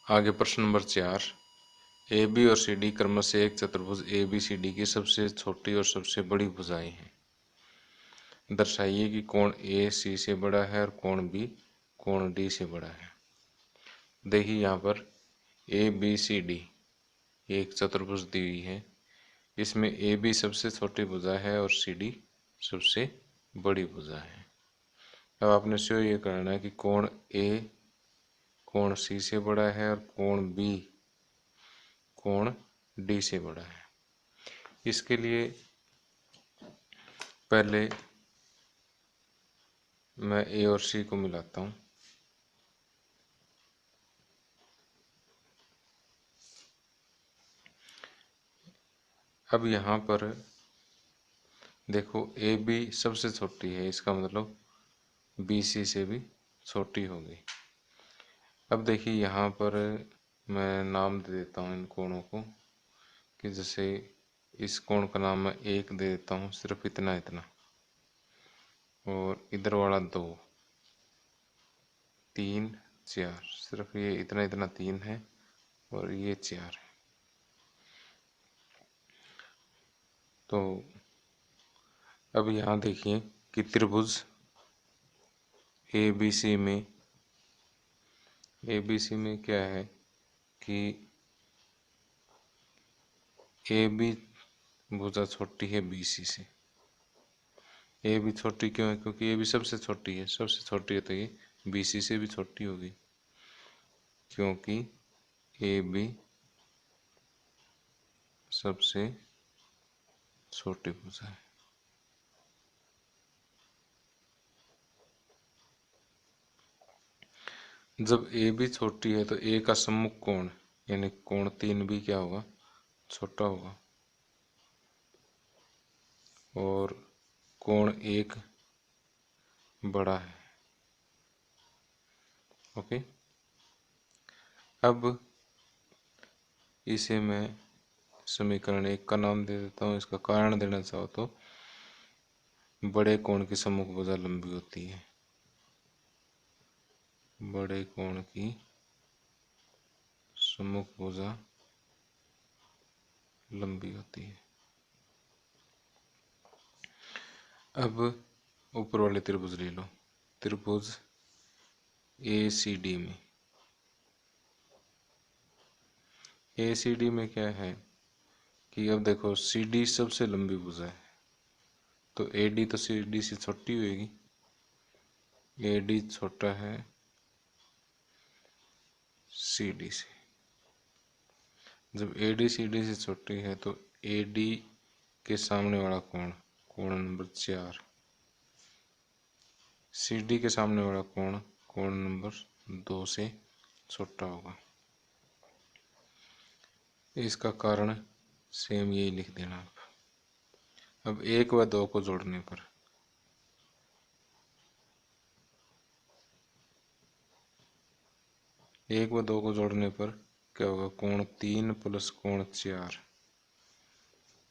आगे प्रश्न number 4। A B और सी डी क्रमशः एक चतुर्भुज ए बी सी डी की सबसे छोटी और सबसे बड़ी भुजाएं हैं। दर्शाइए कि कोण ए सी से बड़ा है और कोण बी कोण डी से बड़ा है। देखिए यहाँ पर ए बी सी डी एक चतुर्भुज दी हुई है। इसमें ए बी सबसे छोटी भुजा है और सी डी सबसे बड़ी भुजा है। अब आपने शो ये करना है कि कोण ए कोण सी से बड़ा है और कोण बी कोण डी से बड़ा है। इसके लिए पहले मैं ए और सी को मिलाता हूँ। अब यहाँ पर देखो ए बी सबसे छोटी है, इसका मतलब बी सी से भी छोटी होगी। अब देखिए यहाँ पर मैं नाम दे देता हूँ इन कोणों को, कि जैसे इस कोण का नाम मैं एक दे देता हूँ, सिर्फ इतना इतना, और इधर वाला 2 3 4, सिर्फ ये इतना इतना 3 है और ये 4 है। तो अब यहाँ देखिए कि त्रिभुज ए बी सी में क्या है कि ए बी भुजा छोटी है बी सी से। ए बी छोटी क्यों है? क्योंकि ए बी सबसे छोटी है, सबसे छोटी है तो ये बी सी से भी छोटी होगी, क्योंकि ए बी सबसे छोटी भुजा है। जब ए बी छोटी है तो ए का सम्मुख कोण यानी कोण 3 भी क्या होगा? छोटा होगा, और कोण 1 बड़ा है। ओके, अब इसे मैं समीकरण 1 का नाम दे देता हूँ। इसका कारण देना चाहो तो बड़े कोण की सम्मुख भुजा लंबी होती है, बड़े कोण की सम्मुख भुजा लंबी होती है। अब ऊपर वाले त्रिभुज ले लो। त्रिभुज ए सी डी में क्या है कि अब देखो सी डी सबसे लंबी भुजा है, तो ए डी तो सी डी से छोटी होगी। ए डी छोटा है सी डी से। जब ए डी सी डी से छोटी है तो ए डी के सामने वाला कोण, कोण नंबर 4, सी डी के सामने वाला कोण, कोण नंबर 2 से छोटा होगा। इसका कारण सेम यही लिख देना आप। अब 1 व 2 को जोड़ने पर क्या होगा? कोण 3 प्लस कोण 4।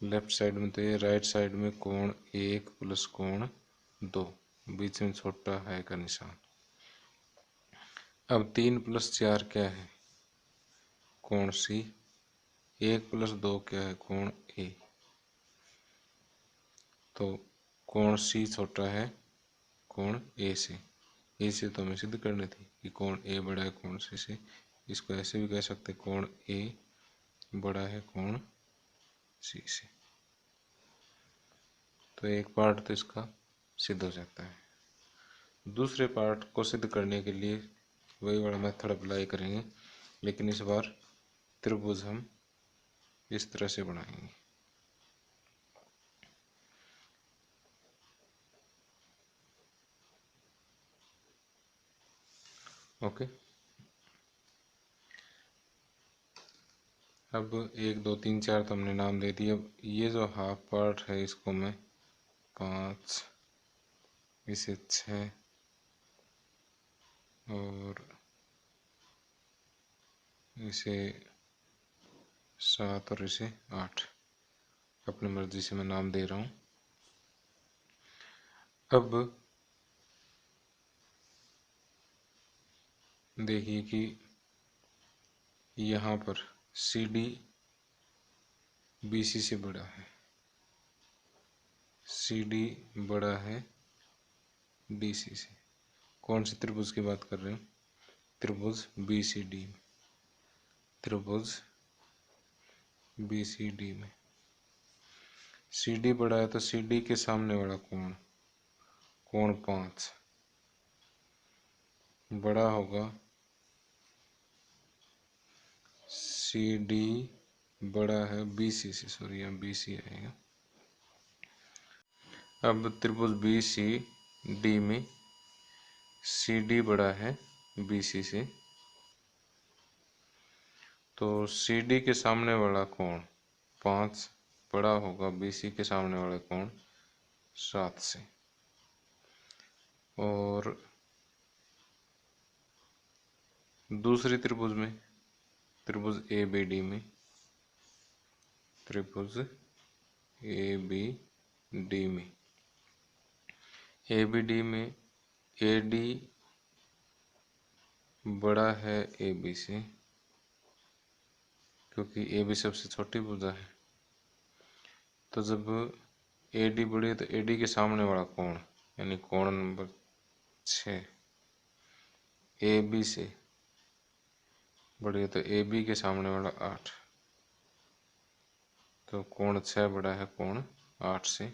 लेफ्ट साइड में तो ये, राइट साइड में कोण 1 प्लस कोण 2, बीच में छोटा है का निशान। अब 3 प्लस 4 क्या है? कोण सी। 1 प्लस 2 क्या है? कोण ए। तो कोण सी छोटा है कोण ए से। ए से तो हमें सिद्ध करनी थी कि कोण ए बड़ा है कोण सी से। इसको ऐसे भी कह सकते हैं, कोण ए बड़ा है कोण सी से। तो एक पार्ट तो इसका सिद्ध हो जाता है। दूसरे पार्ट को सिद्ध करने के लिए वही वाला मेथड अप्लाई करेंगे, लेकिन इस बार त्रिभुज हम इस तरह से बनाएंगे। ओके, अब 1 2 3 4 तो हमने नाम दे दिया। ये जो हाफ पार्ट है इसको मैं 5, इसे 6 और इसे 7 और इसे 8 अपनी मर्जी से मैं नाम दे रहा हूँ। अब देखिए कि यहाँ पर सी डी बी सी से बड़ा है, सी डी बड़ा है डी सी से। कौन से त्रिभुज की बात कर रहे हैं? त्रिभुज बी सी डी, त्रिभुज बी सी डी में सी डी बड़ा है तो सी डी के सामने वाला कोण, कोण 5 बड़ा होगा, सी डी बड़ा है बी सी से, सॉरी यहाँ बी सी आएगा। अब त्रिभुज बी सी डी में सी डी बड़ा है बी सी से, तो सी डी के सामने वाला कोण 5 बड़ा होगा बी सी के सामने वाला कोण 7 से। और दूसरी त्रिभुज में, त्रिभुज ए बी डी में, त्रिभुज ए बी डी में, ए बी डी में ए डी बड़ा है ए बी से, क्योंकि ए बी सबसे छोटी भुजा है। तो जब ए डी बड़ी है तो ए डी के सामने वाला कोण यानी कोण नंबर 6 ए बी से बड़ी है, तो ए बी के सामने वाला 8, तो कोण 6 बड़ा है कोण 8 से।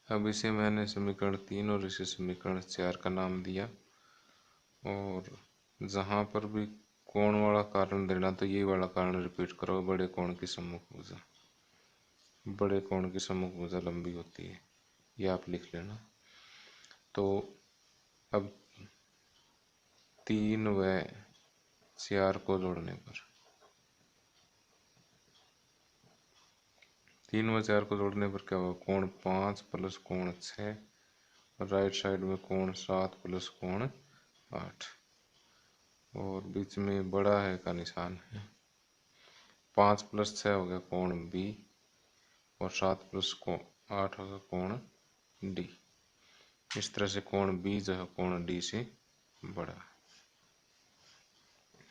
अब इसे मैंने समीकरण 3 और इसे समीकरण 4 का नाम दिया, और जहाँ पर भी कोण वाला कारण देना तो ये वाला कारण रिपीट करो, बड़े कोण की सम्मुख भुजा, बड़े कोण की सम्मुख भुजा लंबी होती है, ये आप लिख लेना। तो अब 3 व 4 को जोड़ने पर, 3 व 4 को जोड़ने पर क्या होगा, कोण 5 प्लस कोण 6 और राइट साइड में कोण 7 प्लस कोण 8, और बीच में बड़ा है का निशान है। 5 प्लस 6 हो गया कोण बी, और 7 प्लस कोण 8 होगा कोण डी। इस तरह से कोण बी जो है कोण डी से बड़ा है।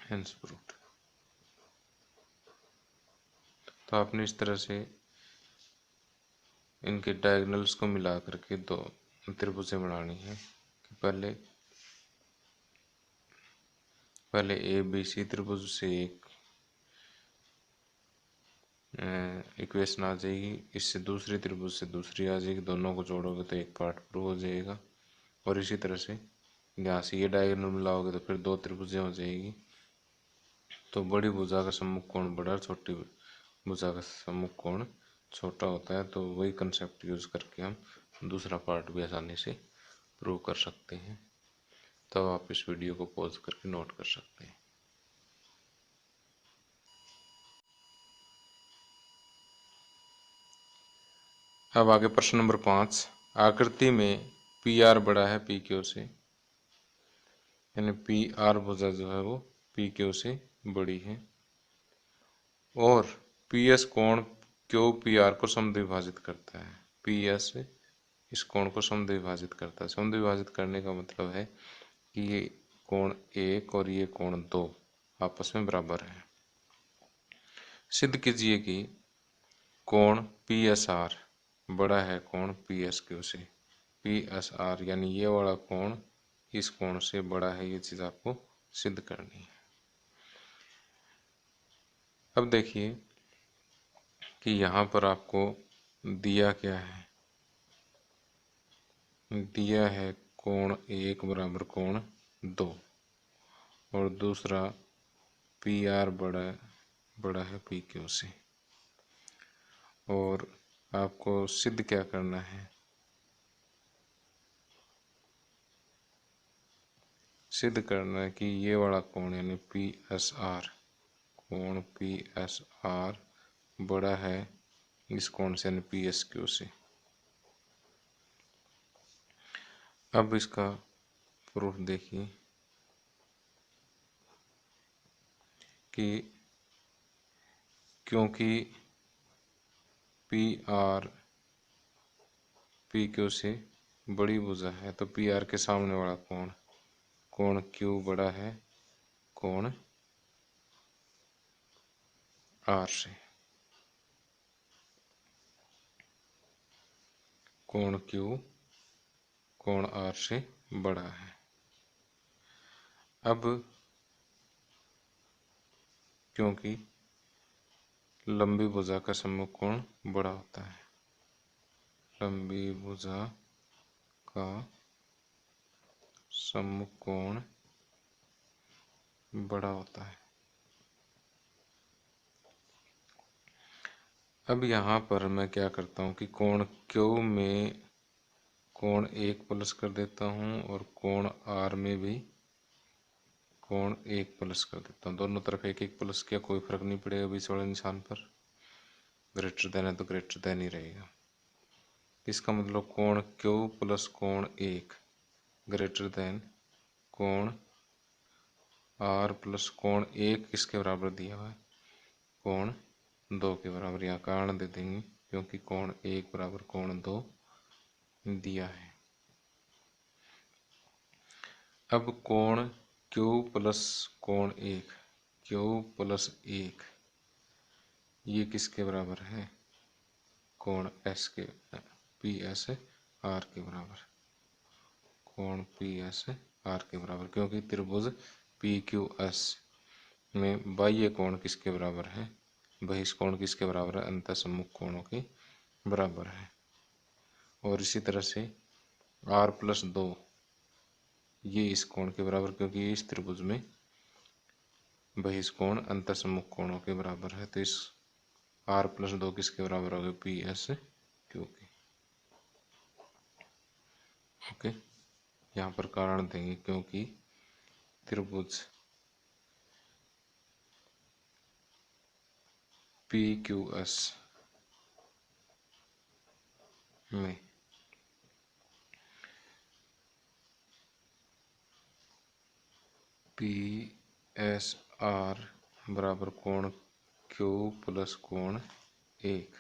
Hence proved. तो आपने इस तरह से इनके डायगोनल्स को मिला करके दो त्रिभुजें बनानी है। कि पहले ए बी सी त्रिभुज से एक इक्वेशन आ जाएगी, इससे दूसरी त्रिभुज से दूसरी आ जाएगी, दोनों को जोड़ोगे तो एक पार्ट प्रूव हो जाएगा। और इसी तरह से यहाँ से ये डायगोनल मिलाओगे तो फिर 2 त्रिभुजें हो जाएगी। तो बड़ी भुजा का सम्मुख कोण बड़ा और छोटी भुजा का सम्मुख कोण छोटा होता है। तो वही कंसेप्ट यूज करके हम दूसरा पार्ट भी आसानी से प्रूव कर सकते हैं। तो आप इस वीडियो को पॉज करके नोट कर सकते हैं। अब आगे प्रश्न नंबर 5। आकृति में पी आर बड़ा है पी क्यू से, यानी पी आर भुजा जो है वो पी क्यू से बड़ी है, और पी एस कोण क्यू पी आर को समद्विभाजित करता है। पी एस इस कोण को समद्विभाजित करता है। समद्विभाजित करने का मतलब है कि ये कोण 1 और ये कोण 2 आपस में बराबर है। सिद्ध कीजिए कि कोण पी एस आर बड़ा है कोण पी एस क्यू से। पी एस आर यानी ये वाला कोण इस कोण से बड़ा है, ये चीज आपको सिद्ध करनी है। अब देखिए कि यहाँ पर आपको दिया क्या है, दिया है कोण 1 बराबर कोण 2, और दूसरा पी आर बड़ा है पी क्यू से। और आपको सिद्ध क्या करना है, सिद्ध करना है कि ये वाला कोण यानी पी एस आर, कोण पी एस आर बड़ा है इस कोण से यानी पी एस क्यू से। अब इसका प्रूफ देखिए कि क्योंकि पी आर पी क्यू से बड़ी भुजा है तो पी आर के सामने वाला कोण क्यू बड़ा है कोण आर से, कोण क्यू कोण आर से बड़ा है। अब क्योंकि लंबी भुजा का सम्मुख कोण बड़ा होता है, लंबी भुजा का सम्मुख कोण बड़ा होता है। अब यहाँ पर मैं क्या करता हूँ कि कोण क्यू में कोण 1 प्लस कर देता हूँ और कोण आर में भी कोण 1 प्लस कर देता हूँ। दोनों तरफ 1 प्लस किया, कोई फर्क नहीं पड़ेगा बीच वाले निशान पर, ग्रेटर देन है तो ग्रेटर देन ही रहेगा। इसका मतलब कोण क्यू प्लस कोण 1 ग्रेटर देन कोण आर प्लस कोण 1 किसके बराबर दिया हुआ है, कोण 2 के बराबर। यहाँ कारण दे देंगे क्योंकि कोण 1 बराबर कोण 2 दिया है। अब कोण क्यू प्लस कोण 1, क्यू प्लस 1 ये किसके बराबर है, कोण एस के, पी एस आर के बराबर, कोण पी एस आर के बराबर। क्योंकि त्रिभुज पी क्यू एस में बाह्य कोण किसके बराबर है, बहिष्कोण किसके बराबर है, अंतःसम्मुख कोणों के बराबर है। और इसी तरह से आर प्लस 2 ये इस कोण के बराबर, क्योंकि इस त्रिभुज में बहिष्कोण अंतःसम्मुख कोणों के बराबर है। तो इस आर प्लस 2 किसके बराबर होगा, पी एस क्यू के। ओके, यहाँ पर कारण देंगे क्योंकि त्रिभुज पी क्यू एस में पी एस आर बराबर कोण क्यू प्लस कोण 1,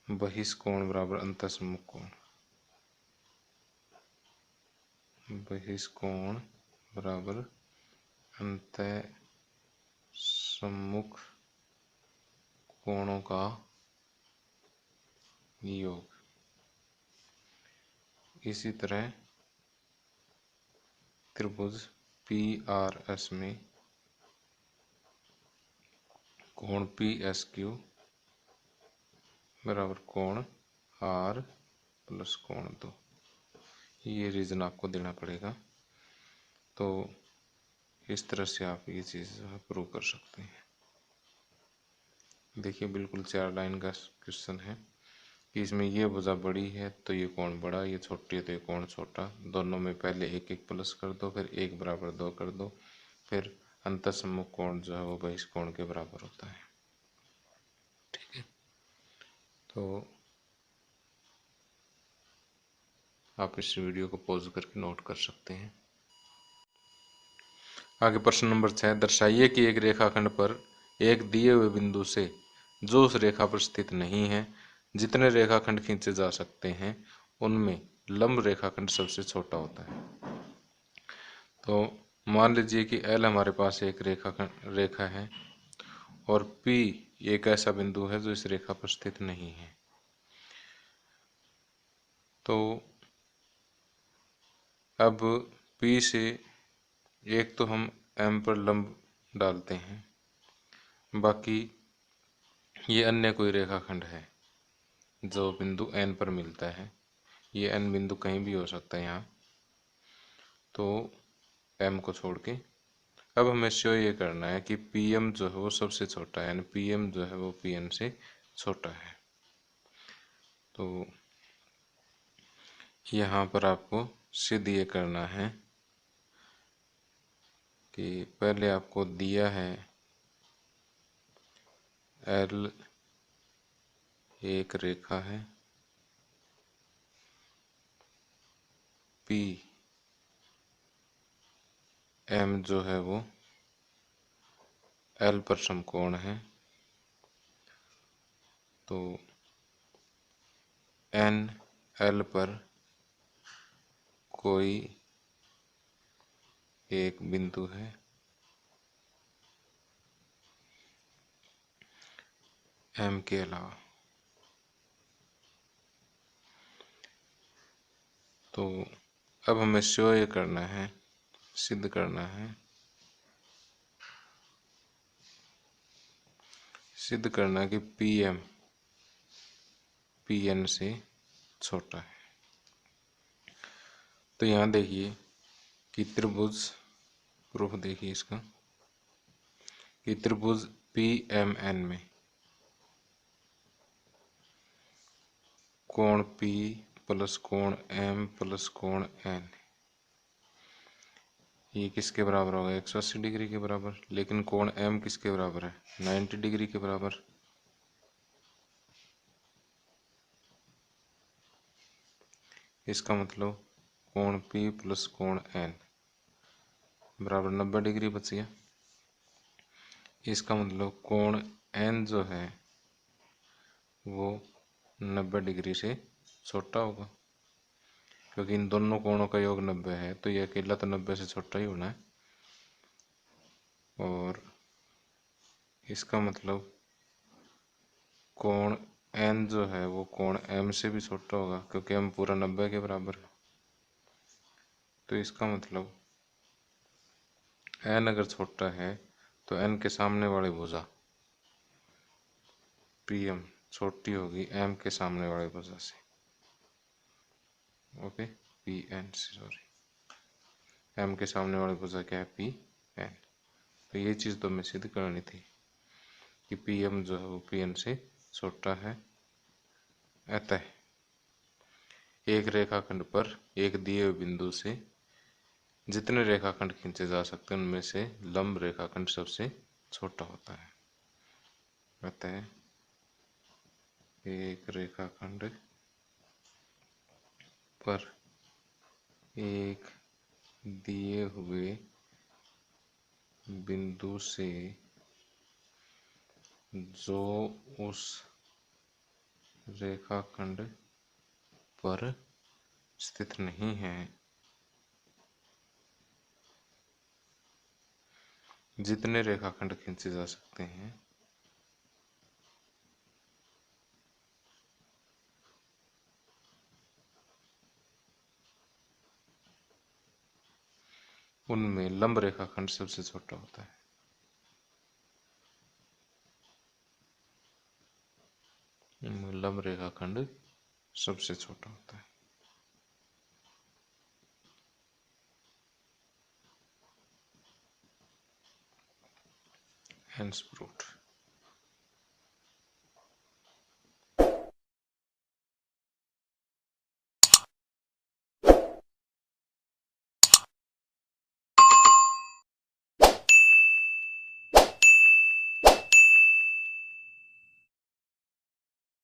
बहिष्कोण बराबर अंतःसम्मुख कोण, बहिष्कोण बराबर अंतःसम्मुख कोणों का योग। इसी तरह त्रिभुज पी आर एस में कोण पी एस क्यू बराबर कोण आर प्लस कोण 2, ये रीजन आपको देना पड़ेगा। तो इस तरह से आप ये चीज़ प्रूव कर सकते हैं। देखिए बिल्कुल 4 लाइन का क्वेश्चन है कि इसमें ये भुजा बड़ी है तो ये कोण बड़ा, ये छोटी है तो ये कोण छोटा। दोनों में पहले 1 प्लस कर दो, फिर 1 बराबर 2 कर दो, फिर अंतःसम्मुख कोण जो है वो बहिष्कोण के बराबर होता है। ठीक है, तो आप इस वीडियो को पॉज करके नोट कर सकते हैं। आगे प्रश्न नंबर 6, दर्शाइए कि एक रेखाखंड पर एक दिए हुए बिंदु से जो उस रेखा पर स्थित नहीं है, जितने रेखाखंड खींचे जा सकते हैं उनमें लंब रेखाखंड सबसे छोटा होता है। तो मान लीजिए कि एल हमारे पास एक रेखा है और पी एक ऐसा बिंदु है जो इस रेखा पर स्थित नहीं है। तो अब पी से एक तो हम एम पर लंब डालते हैं, बाकी ये अन्य कोई रेखाखंड है जो बिंदु एन पर मिलता है। ये एन बिंदु कहीं भी हो सकता है यहाँ, तो एम को छोड़ के अब हमें शो ये करना है कि पी एम जो है वो सबसे छोटा है, यानी पी एम जो है वो पी एन से छोटा है। तो यहाँ पर आपको सिद्ध ये करना है कि पहले आपको दिया है एल एक रेखा है, पी एम जो है वो एल पर समकोण है, तो एन एल पर कोई एक बिंदु है एम के अलावा। तो अब हमें शो ये करना है, सिद्ध करना है, सिद्ध करना कि पी एम पी एन से छोटा है। तो यहाँ देखिए कि त्रिभुज, प्रूफ देखिए इसका, कि त्रिभुज पी एम एन में कोण P प्लस कोण M प्लस कोण N, ये किसके बराबर होगा? 180 डिग्री के बराबर। लेकिन कोण M किसके बराबर है? 90 डिग्री के बराबर। इसका मतलब कोण P प्लस कोण N बराबर 90 डिग्री बच गया। इसका मतलब कोण N जो है वो 90 डिग्री से छोटा होगा, क्योंकि इन दोनों कोणों का योग 90 है, तो यह अकेला तो 90 से छोटा ही होना है। और इसका मतलब कोण N जो है वो कोण M से भी छोटा होगा, क्योंकि M पूरा 90 के बराबर है। तो इसका मतलब N अगर छोटा है तो N के सामने वाली भुजा PM छोटी होगी M के सामने वाली भुजा से। ओके, PN से, सॉरी, M के सामने वाली भुजा क्या है? PN। तो ये चीज़ तो हमें सिद्ध करनी थी कि PM जो है वो PN से छोटा है। अतः एक रेखाखंड पर एक दिए हुए बिंदु से जितने रेखाखंड खींचे जा सकते हैं उनमें से लंब रेखाखंड सबसे छोटा होता है। अतः एक रेखाखंड पर एक दिए हुए बिंदु से जो उस रेखाखंड पर स्थित नहीं है, जितने रेखाखंड खींचे जा सकते हैं उनमें लंब रेखाखंड सबसे छोटा होता है। उनमें लंब रेखाखंड सबसे छोटा होता है। Hence proved।